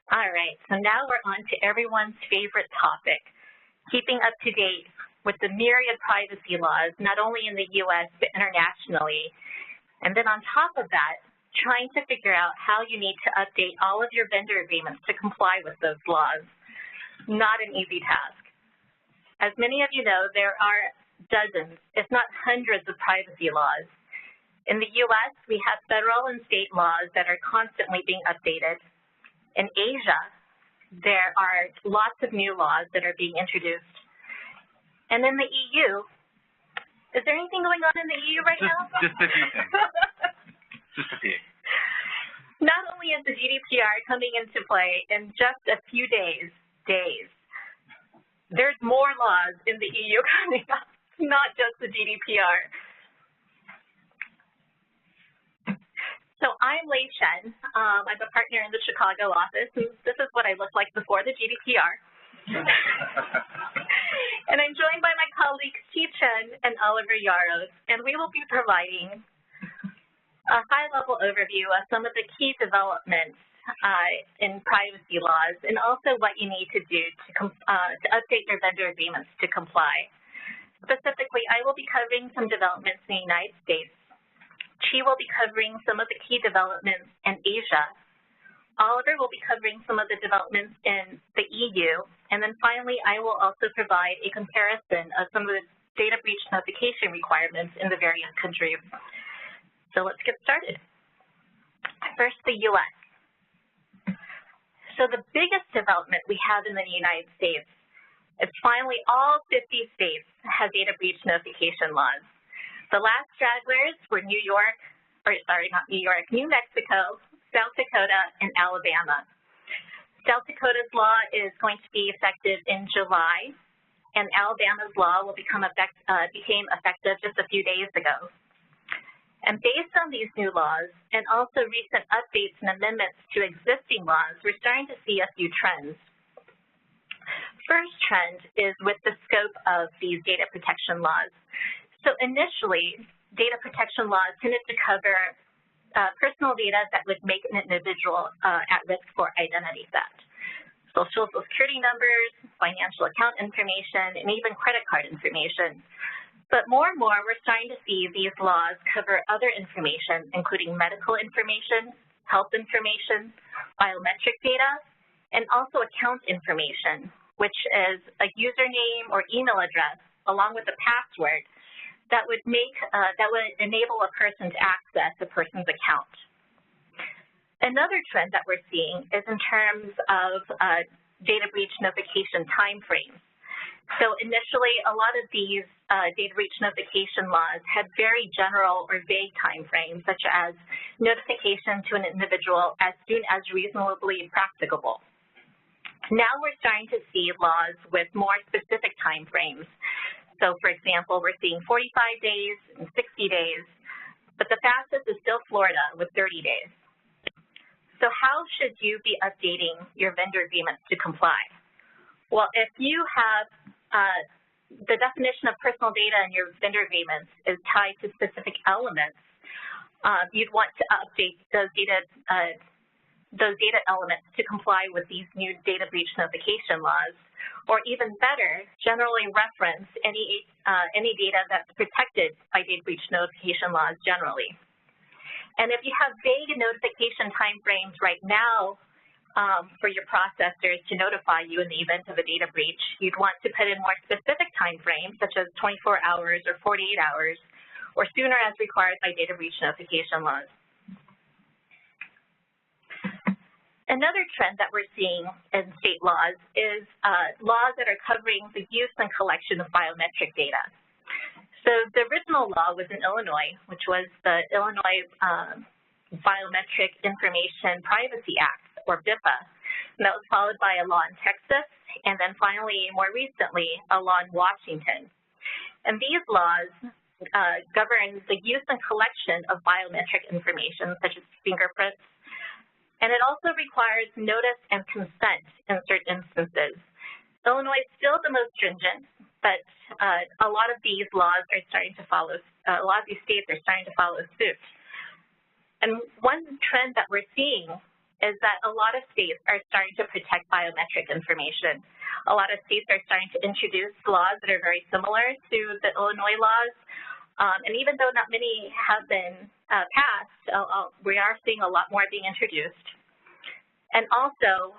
All right, so now we're on to everyone's favorite topic, keeping up to date with the myriad privacy laws, not only in the U.S. but internationally. And then on top of that, trying to figure out how you need to update all of your vendor agreements to comply with those laws. Not an easy task. As many of you know, there are dozens, if not hundreds, of privacy laws. In the U.S., we have federal and state laws that are constantly being updated. In Asia, there are lots of new laws that are being introduced. And in the EU, is there anything going on in the EU right now? Just a few things. Just a few. Not only is the GDPR coming into play in just a few days, there's more laws in the EU coming up, not just the GDPR. So I'm Shen. I'm a partner in the Chicago office, and this is what I looked like before the GDPR. And I'm joined by my colleagues Shen and Oliver Yaros, and we will be providing a high-level overview of some of the key developments in privacy laws, and also what you need to do to update your vendor agreements to comply. Specifically, I will be covering some developments in the United States. Chi will be covering some of the key developments in Asia. Oliver will be covering some of the developments in the EU. And then finally, I will also provide a comparison of some of the data breach notification requirements in the various countries. So let's get started. First, the US. So the biggest development we have in the United States is finally all 50 states have data breach notification laws. The last stragglers were New Mexico, South Dakota, and Alabama. South Dakota's law is going to be effective in July, and Alabama's law will became effective just a few days ago. And based on these new laws, and also recent updates and amendments to existing laws, we're starting to see a few trends. First trend is with the scope of these data protection laws. So initially, data protection laws tended to cover personal data that would make an individual at risk for identity theft. Social security numbers, financial account information, and even credit card information. But more and more, we're starting to see these laws cover other information, including medical information, health information, biometric data, and also account information, which is a username or email address along with a password that would enable a person to access a person's account. Another trend that we're seeing is in terms of data breach notification timeframes. So initially, a lot of these data breach notification laws had very general or vague timeframes, such as notification to an individual as soon as reasonably practicable. Now we're starting to see laws with more specific timeframes. So, for example, we're seeing 45 days and 60 days, but the fastest is still Florida with 30 days. So how should you be updating your vendor agreements to comply? Well, if you have the definition of personal data in your vendor agreements is tied to specific elements, you'd want to update those data elements to comply with these new data breach notification laws. Or even better, generally reference any data that's protected by data breach notification laws generally. And if you have vague notification timeframes right now for your processors to notify you in the event of a data breach, you'd want to put in more specific timeframes, such as 24 hours or 48 hours, or sooner as required by data breach notification laws. Another trend that we're seeing in state laws is laws that are covering the use and collection of biometric data. So the original law was in Illinois, which was the Illinois Biometric Information Privacy Act, or BIPA. And that was followed by a law in Texas, and then finally, more recently, a law in Washington. And these laws govern the use and collection of biometric information, such as fingerprints, and it also requires notice and consent in certain instances. Illinois is still the most stringent, but a lot of these laws are starting to follow, a lot of these states are starting to follow suit. And one trend that we're seeing is that a lot of states are starting to protect biometric information. A lot of states are starting to introduce laws that are very similar to the Illinois laws. And even though not many have been passed, we are seeing a lot more being introduced. And also,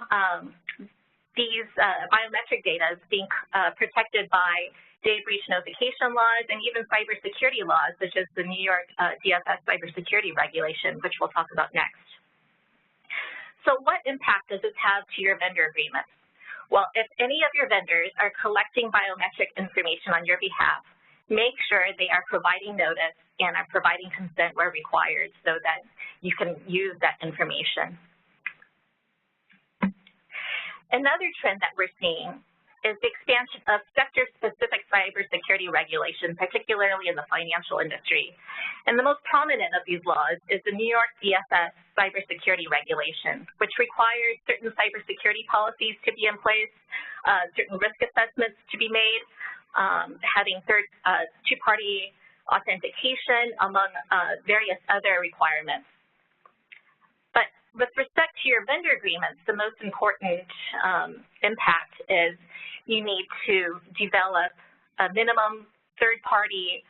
these biometric data is being protected by data breach notification laws and even cybersecurity laws, such as the New York DFS Cybersecurity Regulation, which we'll talk about next. So what impact does this have to your vendor agreements? Well, if any of your vendors are collecting biometric information on your behalf, make sure they are providing notice and are providing consent where required so that you can use that information. Another trend that we're seeing is the expansion of sector-specific cybersecurity regulation, particularly in the financial industry. And the most prominent of these laws is the New York DFS Cybersecurity Regulation, which requires certain cybersecurity policies to be in place, certain risk assessments to be made, having two-party authentication, among various other requirements. But with respect to your vendor agreements, the most important impact is you need to develop a minimum third-party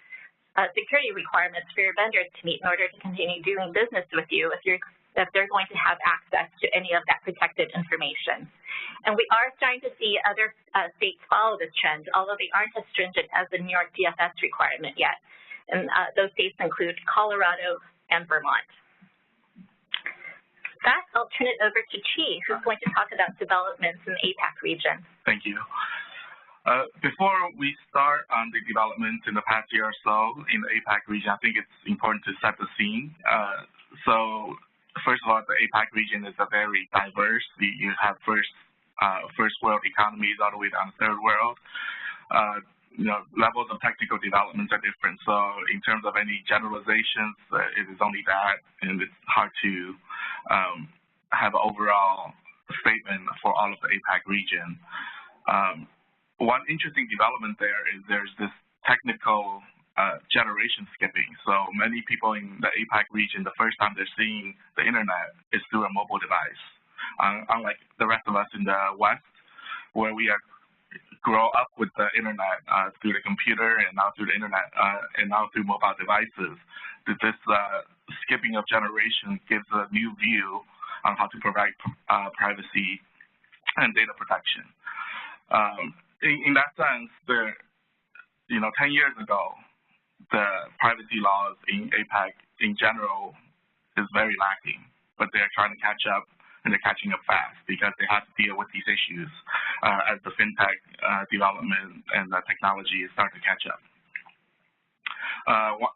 security requirements for your vendors to meet in order to continue doing business with you if they're going to have access to any of that protected information. And we are starting to see other states follow this trend, although they aren't as stringent as the New York DFS requirement yet. And those states include Colorado and Vermont. With that, I'll turn it over to Chi, who's going to talk about developments in the APAC region. Thank you. Before we start on the developments in the past year or so in the APAC region, I think it's important to set the scene. So first of all, the APAC region is a very diverse. You have first world economies all the way down to third world. Levels of technical developments are different. So in terms of any generalizations, it is only that, and it's hard to have an overall statement for all of the APAC region. One interesting development there is there's this technical generation skipping. So many people in the APAC region, the first time they're seeing the internet is through a mobile device. Unlike the rest of us in the West, where we grow up with the internet through the computer and now through the internet and now through mobile devices, this skipping of generation gives a new view on how to provide privacy and data protection. In that sense, 10 years ago, the privacy laws in APAC in general is very lacking, but they're trying to catch up, and they're catching up fast because they have to deal with these issues as the fintech development and the technology is starting to catch up.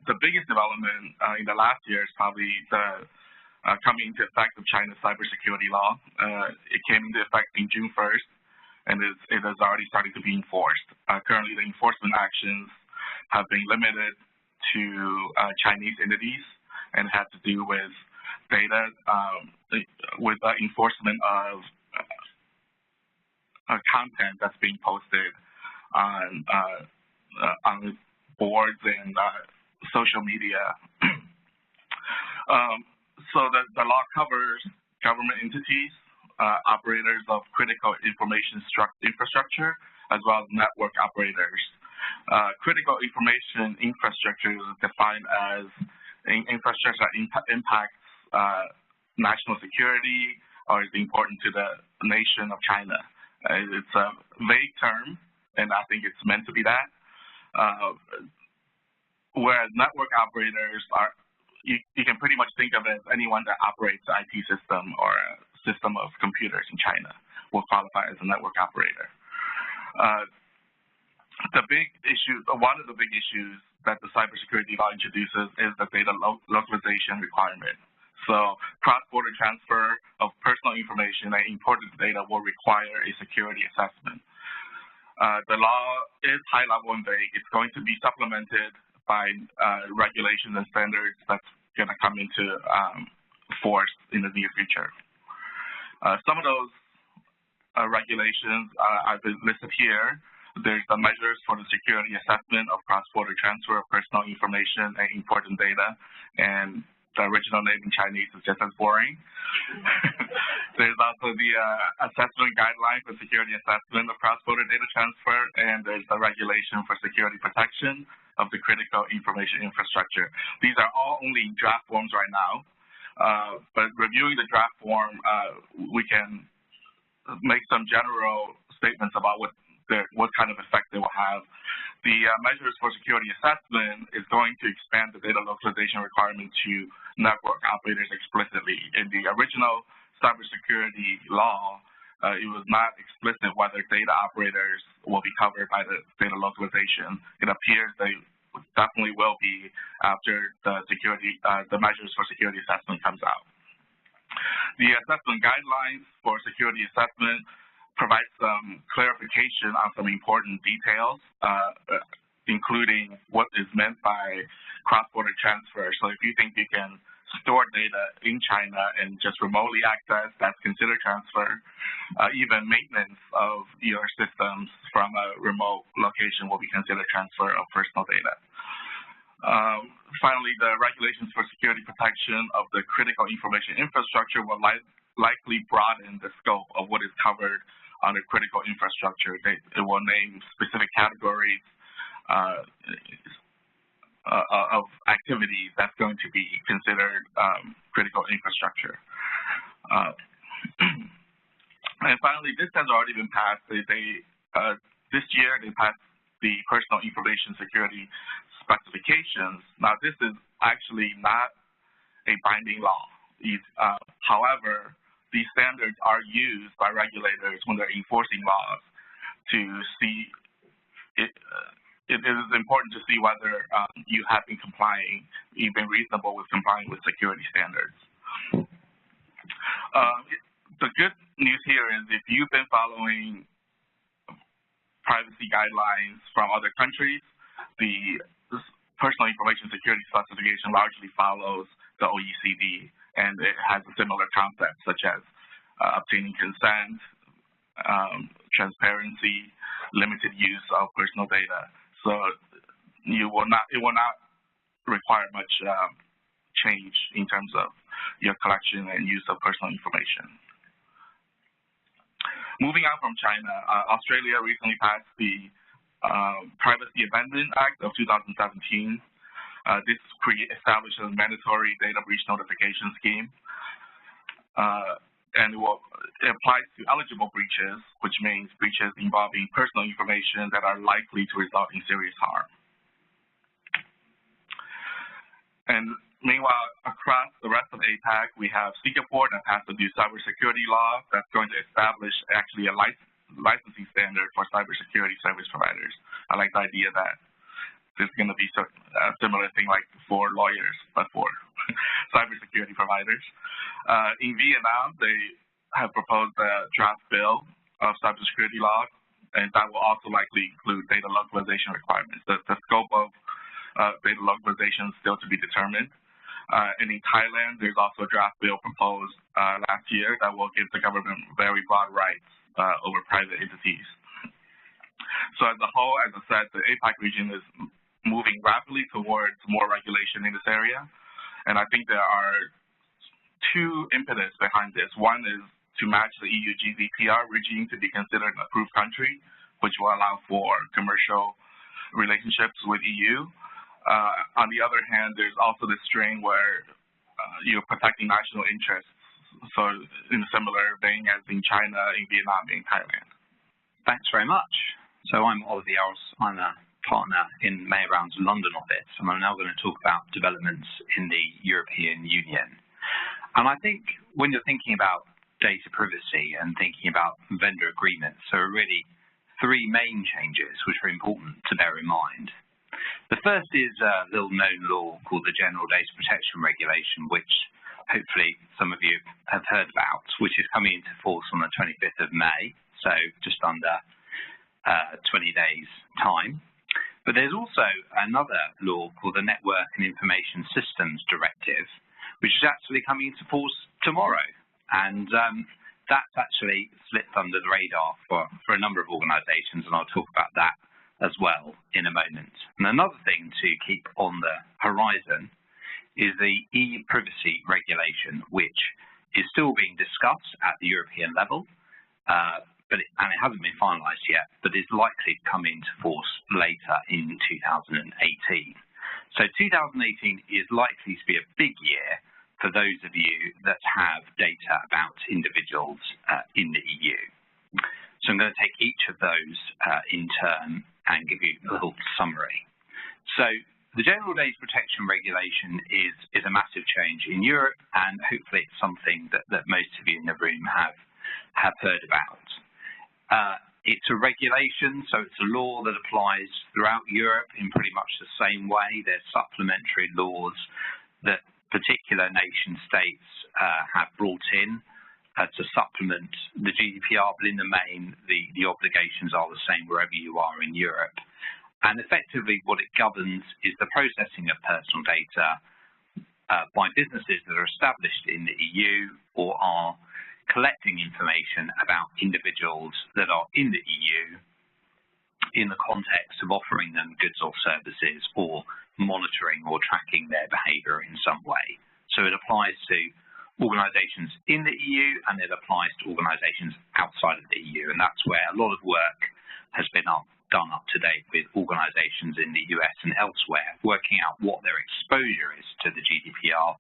The biggest development in the last year is probably the coming into effect of China's Cybersecurity Law. It came into effect in June 1st, and it is already starting to be enforced. Currently, the enforcement actions have been limited to Chinese entities and have to do with data, with enforcement of content that's being posted on boards and social media. So the law covers government entities, operators of critical information infrastructure, as well as network operators. Critical information infrastructure is defined as infrastructure that impacts national security or is important to the nation of China. It's a vague term, and I think it's meant to be that. Whereas network operators are, you can pretty much think of it as anyone that operates the IT system or a system of computers in China will qualify as a network operator. One of the big issues that the cybersecurity law introduces is the data localization requirement. So cross-border transfer of personal information and important data will require a security assessment. The law is high-level and vague. It's going to be supplemented by regulations and standards that's going to come into force in the near future. Some of those regulations I've listed here. There's the measures for the security assessment of cross-border transfer of personal information and important data, and the original name in Chinese is just as boring. There's also the assessment guideline for security assessment of cross-border data transfer, and there's the regulation for security protection of the critical information infrastructure. These are all only in draft forms right now, but reviewing the draft form, we can make some general statements about what kind of effect they will have. The measures for security assessment is going to expand the data localization requirement to network operators explicitly. In the original Cybersecurity Law, it was not explicit whether data operators will be covered by the data localization. It appears they definitely will be after the measures for security assessment comes out. The assessment guidelines for security assessment provide some clarification on some important details, including what is meant by cross-border transfer. So if you think you can store data in China and just remotely access, that's considered transfer. Even maintenance of your systems from a remote location will be considered transfer of personal data. Finally, the regulations for security protection of the critical information infrastructure will likely broaden the scope of what is covered under critical infrastructure. It will name specific categories of activities that's going to be considered critical infrastructure. And finally, this has already been passed. This year, they passed the Personal Information Security Specifications. Now, this is actually not a binding law. However, these standards are used by regulators when they're enforcing laws to see it is important to see whether you have been complying, you've been reasonable with complying with security standards. The good news here is if you've been following privacy guidelines from other countries, the Personal Information Security Specification largely follows the OECD, and it has a similar concept such as obtaining consent, transparency, limited use of personal data. So it will not require much change in terms of your collection and use of personal information. Moving on from China, Australia recently passed the Privacy Amendment Act of 2017. This establishes a mandatory data breach notification scheme, and it applies to eligible breaches, which means breaches involving personal information that are likely to result in serious harm. And meanwhile, across the rest of APAC, we have Singapore that passed a new cybersecurity law that's going to establish actually a licensing standard for cybersecurity service providers. I like the idea that there's going to be a similar thing like for lawyers, but for cybersecurity providers. In Vietnam, they have proposed a draft bill of cybersecurity law, and that will also likely include data localization requirements. The scope of data localization is still to be determined. And in Thailand, there's also a draft bill proposed last year that will give the government very broad rights over private entities. So as a whole, as I said, the APAC region is moving rapidly towards more regulation in this area. And I think there are two impetus behind this. One is to match the EU GDPR regime to be considered an approved country, which will allow for commercial relationships with EU. On the other hand, there's also this strain where you're protecting national interests, so in a similar vein as in China, in Vietnam, in Thailand. Thanks very much. So I'm Oliver Yaros. I'm a partner in Mayer Brown's London office, and I'm now going to talk about developments in the European Union. And I think when you're thinking about data privacy and thinking about vendor agreements, there are really three main changes which are important to bear in mind. The first is a little-known law called the General Data Protection Regulation, which hopefully some of you have heard about, which is coming into force on the 25th of May, so just under 20 days' time. But there's also another law called the Network and Information Systems Directive, which is actually coming into force tomorrow. And that's actually slipped under the radar for a number of organisations, and I'll talk about that as well in a moment. And another thing to keep on the horizon is the EPrivacy Regulation, which is still being discussed at the European level, and it hasn't been finalised yet, but is likely to come into force later in 2018. So 2018 is likely to be a big year for those of you that have data about individuals in the EU. So I'm going to take each of those in turn and give you a little summary. So the General Data Protection Regulation is a massive change in Europe, and hopefully it's something that most of you in the room have heard about. It's a regulation, so it's a law that applies throughout Europe in pretty much the same way. There's supplementary laws that particular nation states have brought in to supplement the GDPR, but in the main, the obligations are the same wherever you are in Europe. And effectively, what it governs is the processing of personal data by businesses that are established in the EU or are collecting information about individuals that are in the EU in the context of offering them goods or services or monitoring or tracking their behaviour in some way. So it applies to organisations in the EU and it applies to organisations outside of the EU, and that's where a lot of work has been done up to date with organisations in the US and elsewhere, working out what their exposure is to the GDPR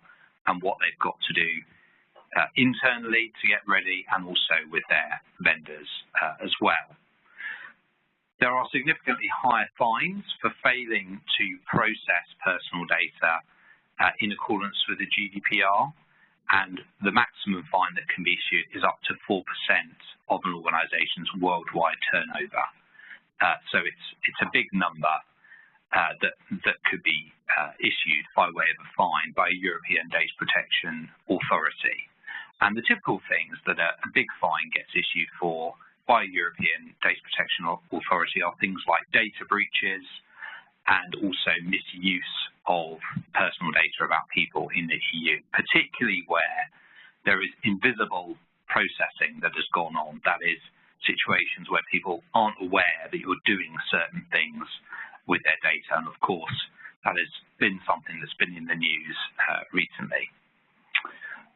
and what they've got to do internally to get ready, and also with their vendors as well. There are significantly higher fines for failing to process personal data in accordance with the GDPR, and the maximum fine that can be issued is up to 4% of an organisation's worldwide turnover. So it's a big number that could be issued by way of a fine by a European Data Protection Authority. And the typical things that a big fine gets issued for by a European Data Protection Authority are things like data breaches and also misuse of personal data about people in the EU, particularly where there is invisible processing that has gone on. That is, situations where people aren't aware that you're doing certain things with their data. And of course, that has been something that's been in the news recently.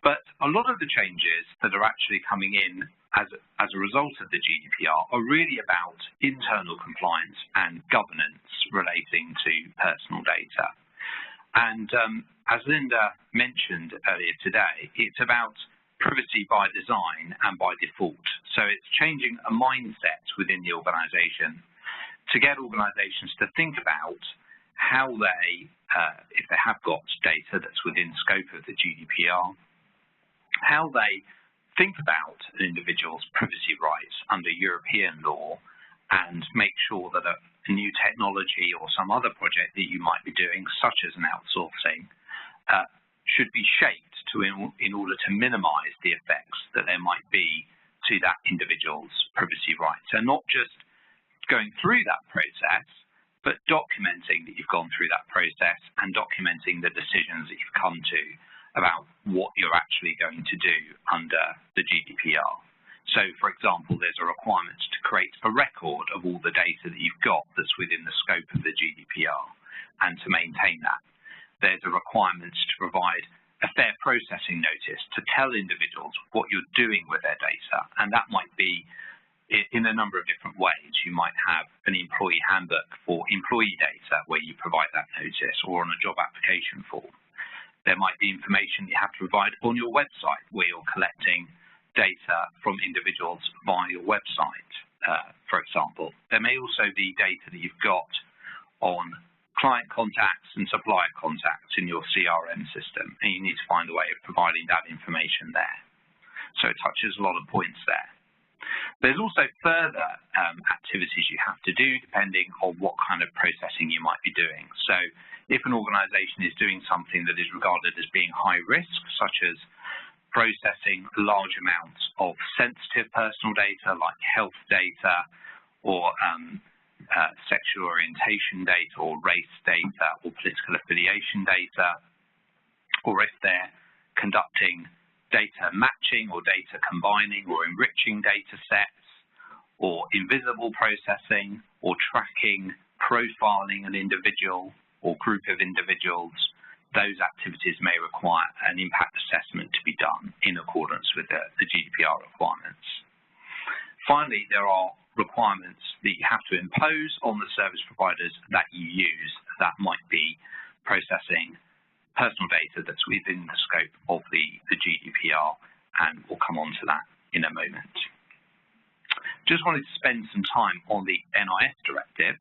But a lot of the changes that are actually coming in as a result of the GDPR are really about internal compliance and governance relating to personal data. And as Linda mentioned earlier today, it's about privacy by design and by default. So it's changing a mindset within the organisation to get organisations to think about how they, if they have got data that's within scope of the GDPR, how they think about an individual's privacy rights under European law, and make sure that a new technology or some other project that you might be doing, such as an outsourcing, should be shaped in order to minimise the effects that there might be to that individual's privacy rights. So not just going through that process, but documenting that you've gone through that process and documenting the decisions that you've come to about what you're actually going to do under the GDPR. So, for example, there's a requirement to create a record of all the data that you've got that's within the scope of the GDPR and to maintain that. There's a requirement to provide a fair processing notice to tell individuals what you're doing with their data, and that might be in a number of different ways. You might have an employee handbook for employee data where you provide that notice, or on a job application form. There might be information you have to provide on your website where you're collecting data from individuals via your website, for example. There may also be data that you've got on client contacts and supplier contacts in your CRM system, and you need to find a way of providing that information there. So it touches a lot of points there. There's also further activities you have to do depending on what kind of processing you might be doing. So if an organisation is doing something that is regarded as being high risk, such as processing large amounts of sensitive personal data like health data or sexual orientation data or race data or political affiliation data, or if they're conducting data matching or data combining or enriching data sets, or invisible processing, or tracking, profiling an individual or group of individuals, those activities may require an impact assessment to be done in accordance with the GDPR requirements. Finally, there are requirements that you have to impose on the service providers that you use that might be processing personal data that's within the scope of the GDPR, and we'll come on to that in a moment. Just wanted to spend some time on the NIS Directive,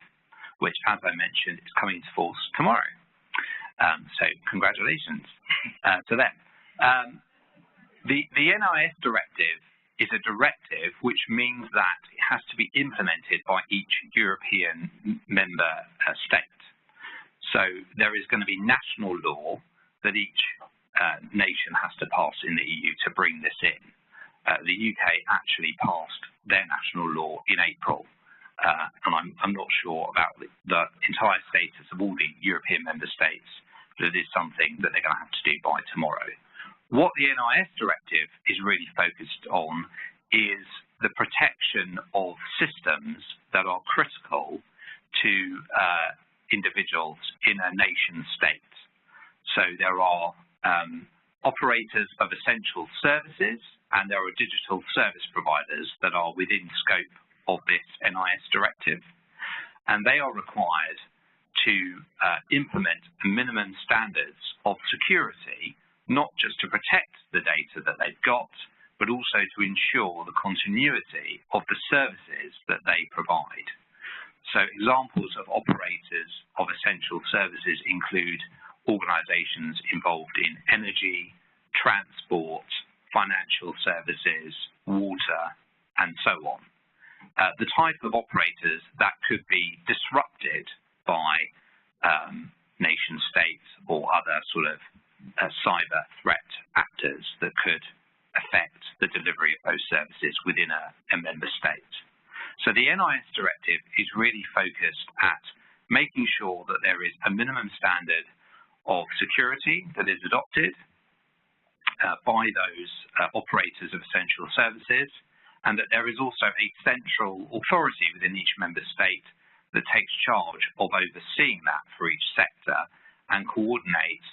which, as I mentioned, is coming into force tomorrow. So congratulations to them. The NIS Directive is a directive which means that it has to be implemented by each European member state. So there is going to be national law that each nation has to pass in the EU to bring this in. The UK actually passed their national law in April, and I'm not sure about the entire status of all the European member states. That is something that they're going to have to do by tomorrow. What the NIS Directive is really focused on is the protection of systems that are critical to individuals in a nation state. So there are operators of essential services, and there are digital service providers that are within scope of this NIS Directive, and they are required to implement minimum standards of security, not just to protect the data that they've got, but also to ensure the continuity of the services that they provide. So examples of operators of essential services include organizations involved in energy, transport, financial services, water, and so on. The type of operators that could be disrupted by nation states or other sort of cyber threat actors that could affect the delivery of those services within a member state. So the NIS Directive is really focused at making sure that there is a minimum standard of security that is adopted by those operators of essential services, and that there is also a central authority within each member state that takes charge of overseeing that for each sector and coordinates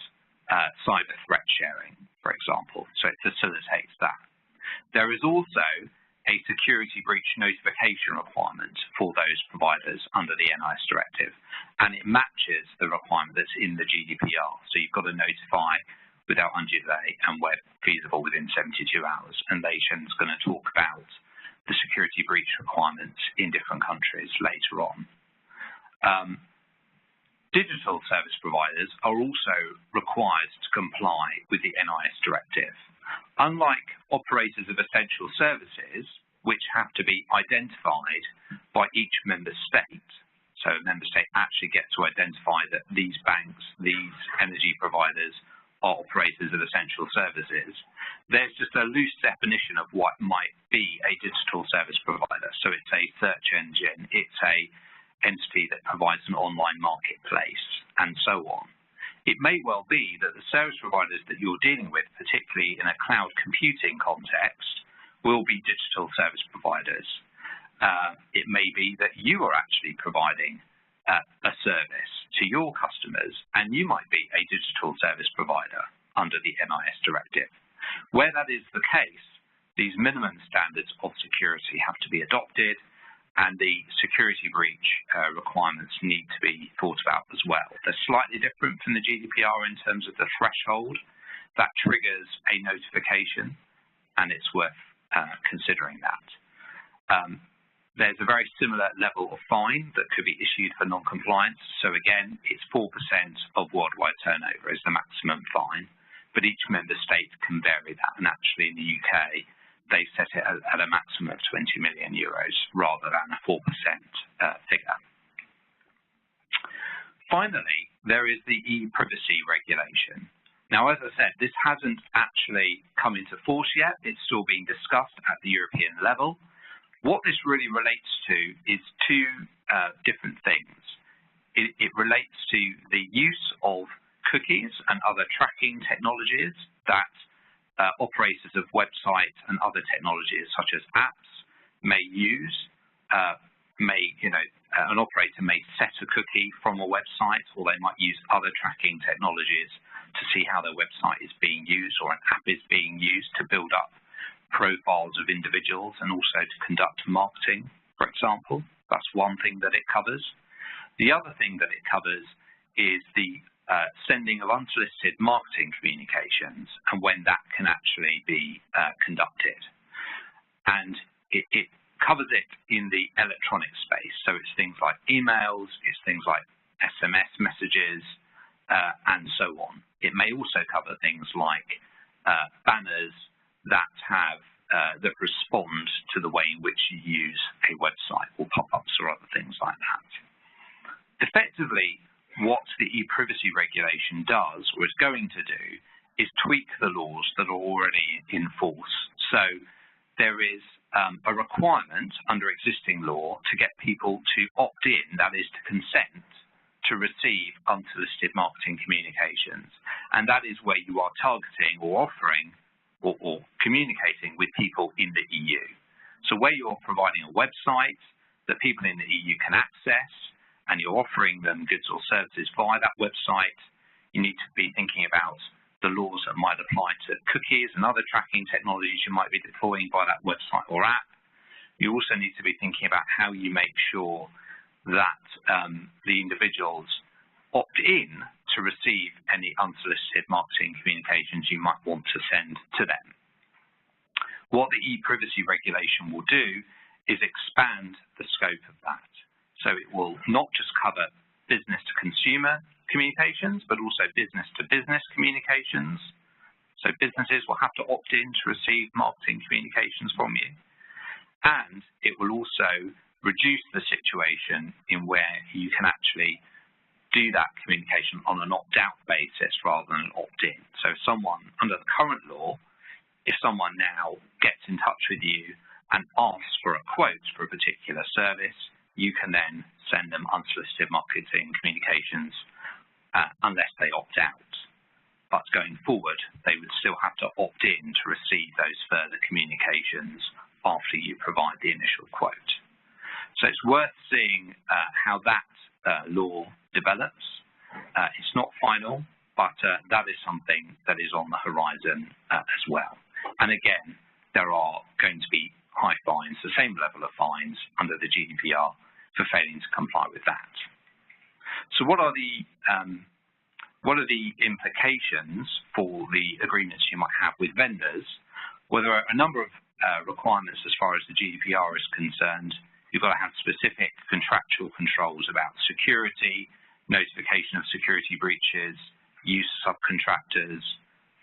cyber threat sharing, for example. So it facilitates that. There is also a security breach notification requirement for those providers under the NIS Directive, and it matches the requirement that's in the GDPR. So you've got to notify without undue delay and where feasible within 72 hours. And Shen's going to talk about the security breach requirements in different countries later on. Digital service providers are also required to comply with the NIS Directive. Unlike operators of essential services, which have to be identified by each member state, so a member state actually gets to identify that these banks, these energy providers are operators of essential services, there's just a loose definition of what might be a digital service provider. So it's a search engine, it's a entity that provides an online marketplace, and so on. It may well be that the service providers that you're dealing with, particularly in a cloud computing context, will be digital service providers. It may be that you are actually providing a service to your customers, and you might be a digital service provider under the NIS Directive. Where that is the case, these minimum standards of security have to be adopted, and the security breach requirements need to be thought about as well. They're slightly different from the GDPR in terms of the threshold that triggers a notification, and it's worth considering that. There's a very similar level of fine that could be issued for non-compliance. So again, it's 4% of worldwide turnover is the maximum fine, but each member state can vary that. And actually in the UK, they set it at a maximum of 20 million euros rather than a 4% figure. Finally, there is the EPrivacy Regulation. Now, as I said, this hasn't actually come into force yet. It's still being discussed at the European level. What this really relates to is two different things. It relates to the use of cookies and other tracking technologies that operators of websites and other technologies such as apps may use. An operator may set a cookie from a website, or they might use other tracking technologies to see how their website is being used or an app is being used to build up profiles of individuals and also to conduct marketing, for example. That's one thing that it covers. The other thing that it covers is the sending of unsolicited marketing communications and when that can actually be conducted. And it covers it in the electronic space. So it's things like emails, it's things like SMS messages, and so on. It may also cover things like banners that have that respond to the way in which you use a website, or pop-ups or other things like that. Effectively, what the EPrivacy Regulation does, or is going to do, is tweak the laws that are already in force. So there is a requirement under existing law to get people to opt in, that is to consent, to receive unsolicited marketing communications. And that is where you are targeting or offering or communicating with people in the EU. So where you're providing a website that people in the EU can access, and you're offering them goods or services via that website, you need to be thinking about the laws that might apply to cookies and other tracking technologies you might be deploying by that website or app. You also need to be thinking about how you make sure that the individuals opt in to receive any unsolicited marketing communications you might want to send to them. What the EPrivacy Regulation will do is expand the scope of that. So it will not just cover business-to-consumer communications, but also business-to-business communications. So businesses will have to opt in to receive marketing communications from you. And it will also reduce the situation in where you can actually do that communication on an opt-out basis rather than an opt-in. So someone, under the current law, if someone now gets in touch with you and asks for a quote for a particular service, you can then send them unsolicited marketing communications unless they opt out. But going forward, they would still have to opt in to receive those further communications after you provide the initial quote. So it's worth seeing how that law develops. It's not final, but that is something that is on the horizon as well. And again, there are going to be high fines, the same level of fines under the GDPR for failing to comply with that. So what are the implications for the agreements you might have with vendors? Well, there are a number of requirements as far as the GDPR is concerned. You've got to have specific contractual controls about security, notification of security breaches, use of subcontractors,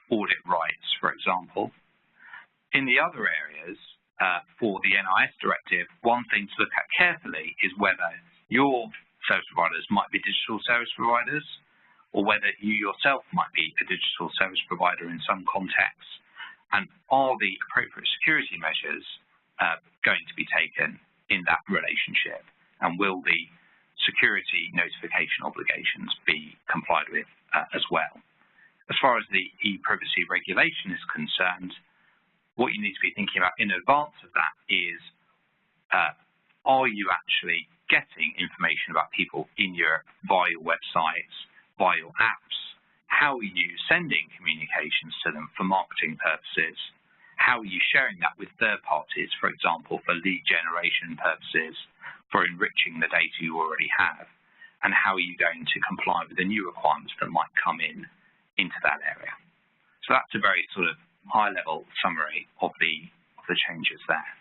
audit rights, for example. In the other areas, for the NIS Directive, one thing to look at carefully is whether your service providers might be digital service providers, or whether you yourself might be a digital service provider in some contexts, and are the appropriate security measures going to be taken in that relationship, and will the security notification obligations be complied with as well. As far as the EPrivacy Regulation is concerned, what you need to be thinking about in advance of that is, are you actually getting information about people in Europe via your websites, via your apps? How are you sending communications to them for marketing purposes? How are you sharing that with third parties, for example, for lead generation purposes, for enriching the data you already have? And how are you going to comply with the new requirements that might come into that area? So that's a very sort of high-level summary of the changes there.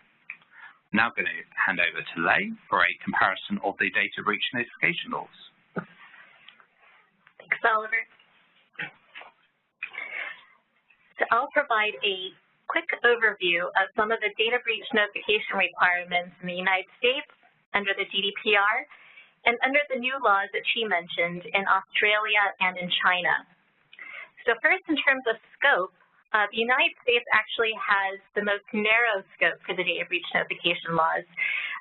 Now I'm going to hand over to Lei for a comparison of the data breach notification laws. Thanks, Oliver. So I'll provide a quick overview of some of the data breach notification requirements in the United States under the GDPR and under the new laws that she mentioned in Australia and in China. So first, in terms of scope, the United States actually has the most narrow scope for the data breach notification laws.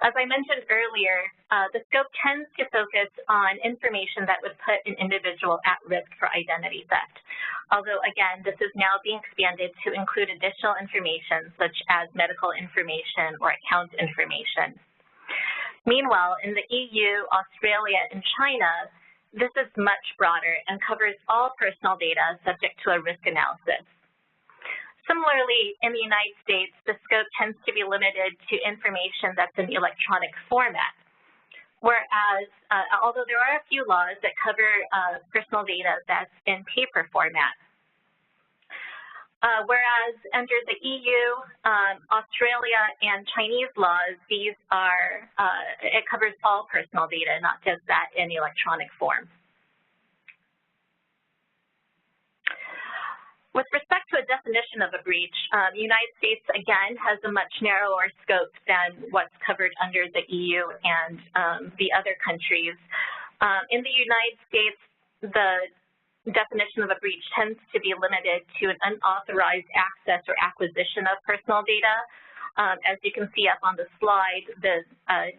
As I mentioned earlier, the scope tends to focus on information that would put an individual at risk for identity theft. Although, again, this is now being expanded to include additional information such as medical information or account information. Meanwhile, in the EU, Australia, and China, this is much broader and covers all personal data subject to a risk analysis. Similarly, in the United States, the scope tends to be limited to information that's in electronic format, whereas although there are a few laws that cover personal data that's in paper format. Whereas under the EU, Australia, and Chinese laws, these are, it covers all personal data, not just that in electronic form. With respect to a definition of a breach, the United States, again, has a much narrower scope than what's covered under the EU and the other countries. In the United States, the definition of a breach tends to be limited to an unauthorized access or acquisition of personal data. As you can see up on the slide, the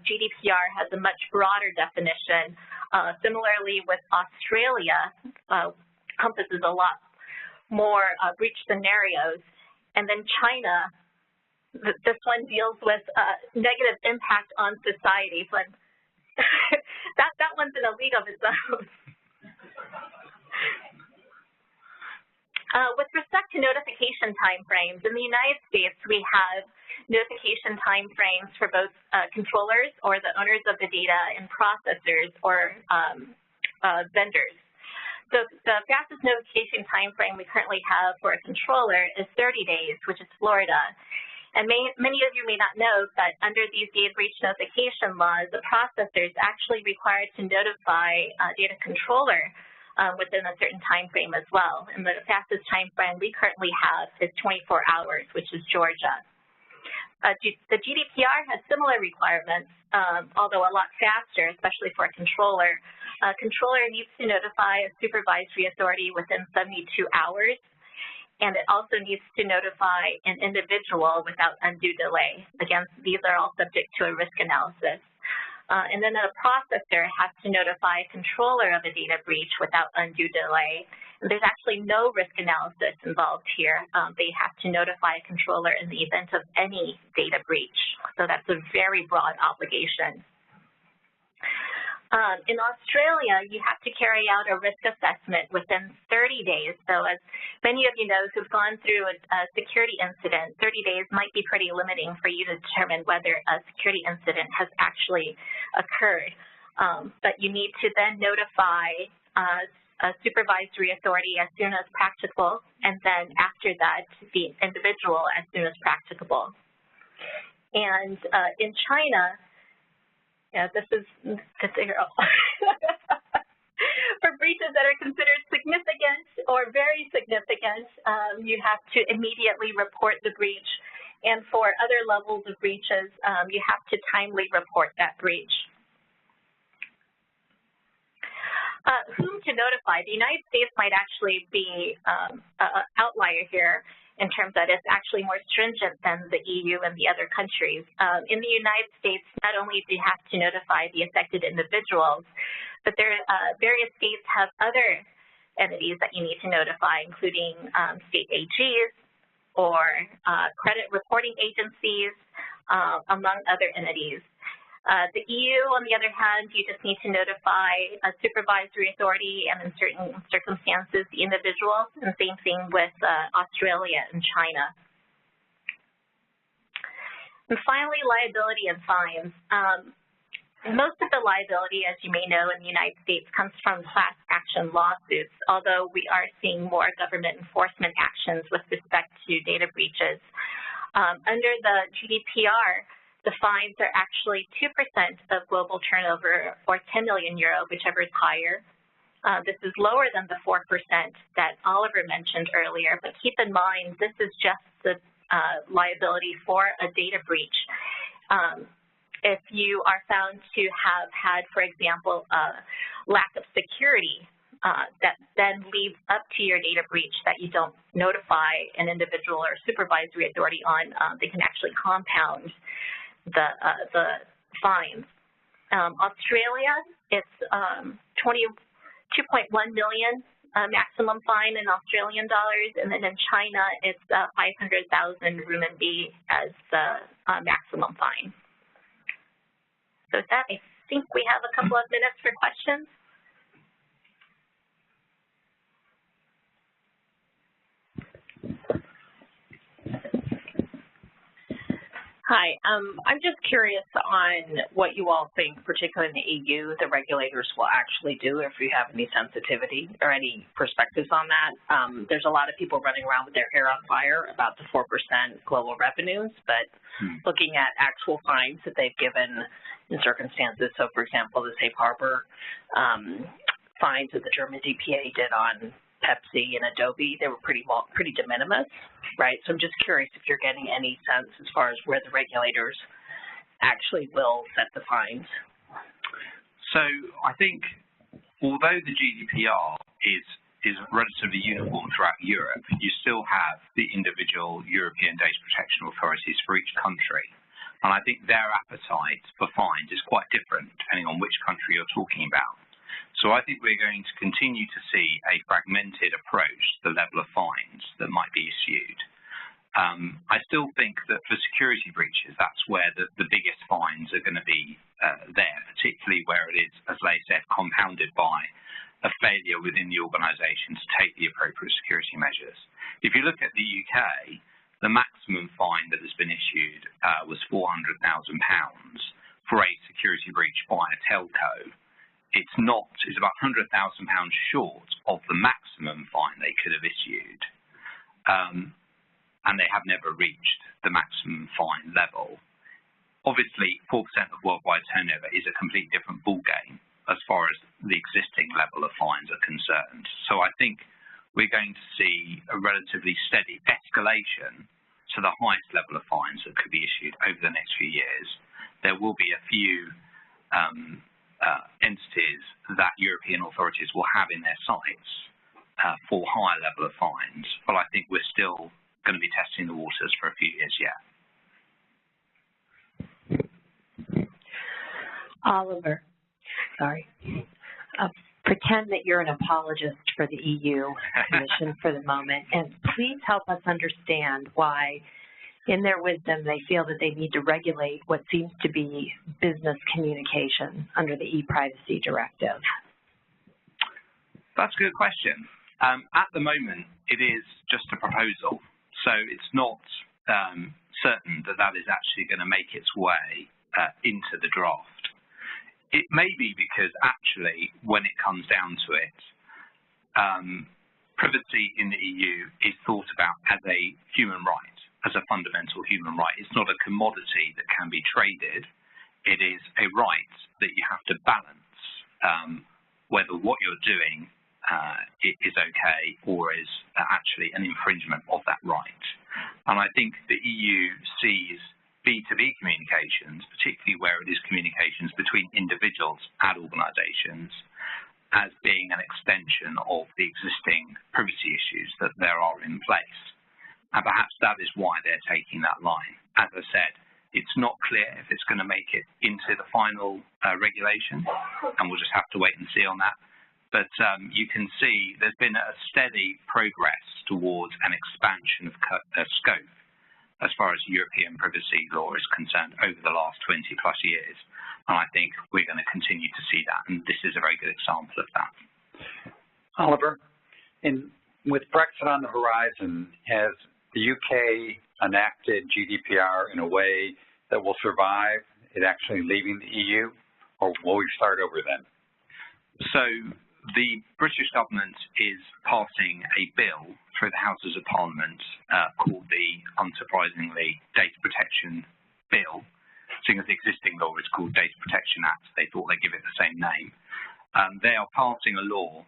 GDPR has a much broader definition. Similarly, with Australia, encompasses a lot more breach scenarios. And then China, this one deals with negative impact on society. So that one's in a league of its own. With respect to notification timeframes, in the United States, we have notification timeframes for both controllers or the owners of the data and processors or vendors. So the fastest notification timeframe we currently have for a controller is 30 days, which is Florida. And many of you may not know that under these data breach notification laws, the processor is actually required to notify data controller within a certain time frame as well. And the fastest time frame we currently have is 24 hours, which is Georgia. The GDPR has similar requirements, although a lot faster, especially for a controller. A controller needs to notify a supervisory authority within 72 hours, and it also needs to notify an individual without undue delay. Again, these are all subject to a risk analysis. And then a processor has to notify a controller of a data breach without undue delay. And there's actually no risk analysis involved here. They have to notify a controller in the event of any data breach. So that's a very broad obligation. In Australia, you have to carry out a risk assessment within 30 days. So as many of you know who've gone through a security incident, 30 days might be pretty limiting for you to determine whether a security incident has actually occurred. But you need to then notify a supervisory authority as soon as practicable, and then after that, the individual as soon as practicable. And in China, yeah, this is for breaches that are considered significant or very significant, you have to immediately report the breach. And for other levels of breaches, you have to timely report that breach. Whom to notify? The United States might actually be an outlier here in terms that it's actually more stringent than the EU and the other countries. In the United States, not only do you have to notify the affected individuals, but there various states have other entities that you need to notify, including state AGs or credit reporting agencies, among other entities. The EU, on the other hand, you just need to notify a supervisory authority and in certain circumstances the individual, and same thing with Australia and China. And finally, liability and fines. Most of the liability, as you may know, in the United States comes from class action lawsuits, although we are seeing more government enforcement actions with respect to data breaches. Under the GDPR, the fines are actually 2% of global turnover or 10 million euro, whichever is higher. This is lower than the 4% that Oliver mentioned earlier, but keep in mind this is just the liability for a data breach. If you are found to have had, for example, a lack of security that then leads up to your data breach that you don't notify an individual or supervisory authority on, they can actually compound the fines. Australia, it's 22.1 million maximum fine in Australian dollars, and then in China, it's 500,000 renminbi as the maximum fine. So with that, I think we have a couple of minutes for questions. Hi, I'm just curious on what you all think, particularly in the EU, the regulators will actually do, if you have any sensitivity or any perspectives on that. There's a lot of people running around with their hair on fire about the 4% global revenues, but looking at actual fines that they've given in circumstances, so for example, the safe harbor fines that the German DPA did on Pepsi and Adobe, they were pretty de minimis, right? So I'm just curious if you're getting any sense as far as where the regulators actually will set the fines. So I think although the GDPR is relatively uniform throughout Europe, you still have the individual European data protection authorities for each country. And I think their appetite for fines is quite different depending on which country you're talking about. So I think we're going to continue to see a fragmented approach to the level of fines that might be issued. I still think that for security breaches, that's where the biggest fines are going to be there, particularly where it is, as Leigh said, compounded by a failure within the organisation to take the appropriate security measures. If you look at the UK, the maximum fine that has been issued was £400,000 for a security breach by a telco. It's about £100,000 short of the maximum fine they could have issued, and they have never reached the maximum fine level. Obviously, 4% of worldwide turnover is a completely different ballgame as far as the existing level of fines are concerned. So I think we're going to see a relatively steady escalation to the highest level of fines that could be issued over the next few years. There will be a few entities that European authorities will have in their sights for higher level of fines, but I think we're still going to be testing the waters for a few years yet. Oliver, sorry. Pretend that you're an apologist for the EU Commission for the moment, and please help us understand why, in their wisdom, they feel that they need to regulate what seems to be business communication under the EPrivacy Directive. That's a good question. At the moment, it is just a proposal, so it's not certain that that is actually going to make its way into the draft. It may be because actually, when it comes down to it, privacy in the EU is thought about as a human right, as a fundamental human right. It's not a commodity that can be traded. It is a right that you have to balance whether what you're doing is okay or is actually an infringement of that right. And I think the EU sees B2B communications, particularly where it is communications between individuals and organisations, as being an extension of the existing privacy issues that there are in place. And perhaps that is why they're taking that line. As I said, it's not clear if it's going to make it into the final regulation, and we'll just have to wait and see on that. But you can see there's been a steady progress towards an expansion of scope as far as European privacy law is concerned over the last 20 plus years. And I think we're going to continue to see that, and this is a very good example of that. Oliver, with Brexit on the horizon, has the UK enacted GDPR in a way that will survive it actually leaving the EU, or will we start over then? So the British government is passing a bill through the Houses of Parliament called the, unsurprisingly, Data Protection Bill. Seeing as the existing law is called Data Protection Act, they thought they'd give it the same name. They are passing a law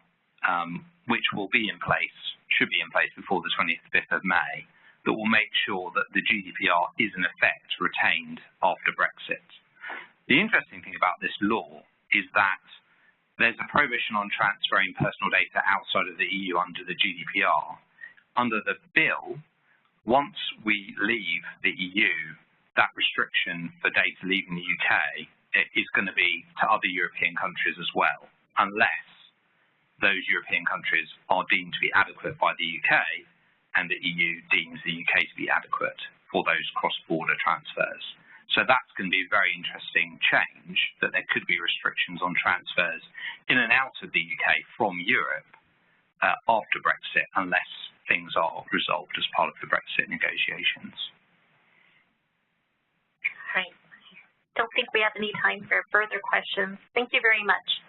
which will be in place, should be in place before the 25th of May, that will make sure that the GDPR is in effect retained after Brexit. The interesting thing about this law is that there's a prohibition on transferring personal data outside of the EU under the GDPR. Under the bill, once we leave the EU, that restriction for data leaving the UK is going to be to other European countries as well, unless those European countries are deemed to be adequate by the UK and the EU deems the UK to be adequate for those cross-border transfers. So that's going to be a very interesting change, that there could be restrictions on transfers in and out of the UK from Europe after Brexit, unless things are resolved as part of the Brexit negotiations. don't think we have any time for further questions. Thank you very much.